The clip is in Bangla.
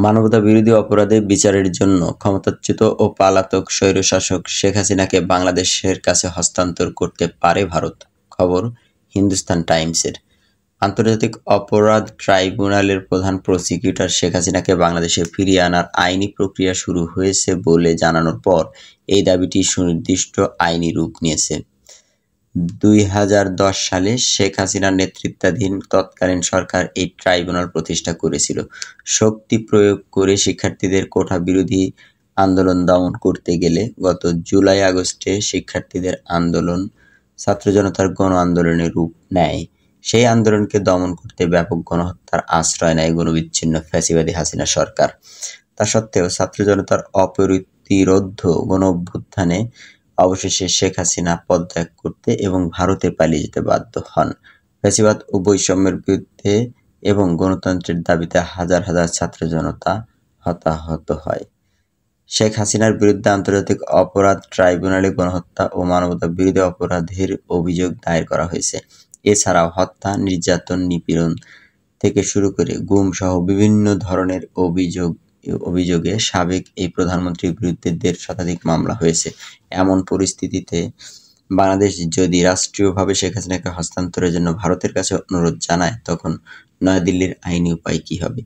মানবতাবিরোধী অপরাধে বিচারের জন্য ক্ষমতাচ্যুত ও পলাতক স্বৈরশাসক শেখ হাসিনাকে বাংলাদেশের কাছে হস্তান্তর করতে পারে ভারত। খবর হিন্দুস্তান টাইমসের। আন্তর্জাতিক অপরাধ ট্রাইব্যুনালের প্রধান প্রসিকিউটর শেখ হাসিনাকে বাংলাদেশে ফিরিয়ে আনার আইনি প্রক্রিয়া শুরু হয়েছে বলে জানানোর পর এই দাবিটি সুনির্দিষ্ট আইনি রূপ নিয়েছে। 2010 সালে শেখ হাসিনার নেতৃত্বাধীন তৎকালীন সরকার এই ট্রাইব্যুনাল প্রতিষ্ঠা করেছিল। শক্তি প্রয়োগ করে শিক্ষার্থীদের কোটা বিরোধী আন্দোলন দমন করতে গেলে গত জুলাই-আগস্টে শিক্ষার্থীদের আন্দোলন ছাত্র জনতার গণ আন্দোলনের রূপ নেয়। সেই আন্দোলনকে দমন করতে ব্যাপক গণহত্যার আশ্রয় নেয় গণবিচ্ছিন্ন ফ্যাসিবাদী হাসিনা সরকার। তা সত্ত্বেও ছাত্র জনতার অপ্রতিরোধ্য গণ-অভ্যুত্থানে অবশেষে শেখ হাসিনা পদত্যাগ করতে এবং ভারতে পালিয়ে যেতে বাধ্য হন। ফ্যাসিবাদ ও বৈষম্যের বিরুদ্ধে এবং গণতন্ত্রের দাবিতে হাজার হাজার ছাত্র জনতা হতাহত হয়। শেখ হাসিনার বিরুদ্ধে আন্তর্জাতিক অপরাধ ট্রাইব্যুনালে গণহত্যা ও মানবতা বিরোধী অপরাধের অভিযোগ দায়ের করা হয়েছে। এছাড়াও হত্যা, নির্যাতন, নিপীড়ন থেকে শুরু করে গুম সহ বিভিন্ন ধরনের অভিযোগে সাবেক এই প্রধানমন্ত্রীর বিরুদ্ধে 1.5 শতাধিক মামলা হয়েছে। এমন পরিস্থিতিতে বাংলাদেশ যদি রাষ্ট্রীয়ভাবে শেখ হাসিনাকে হস্তান্তরের জন্য ভারতের কাছে অনুরোধ জানায়, তখন নয়াদিল্লির আইনি উপায় কী হবে?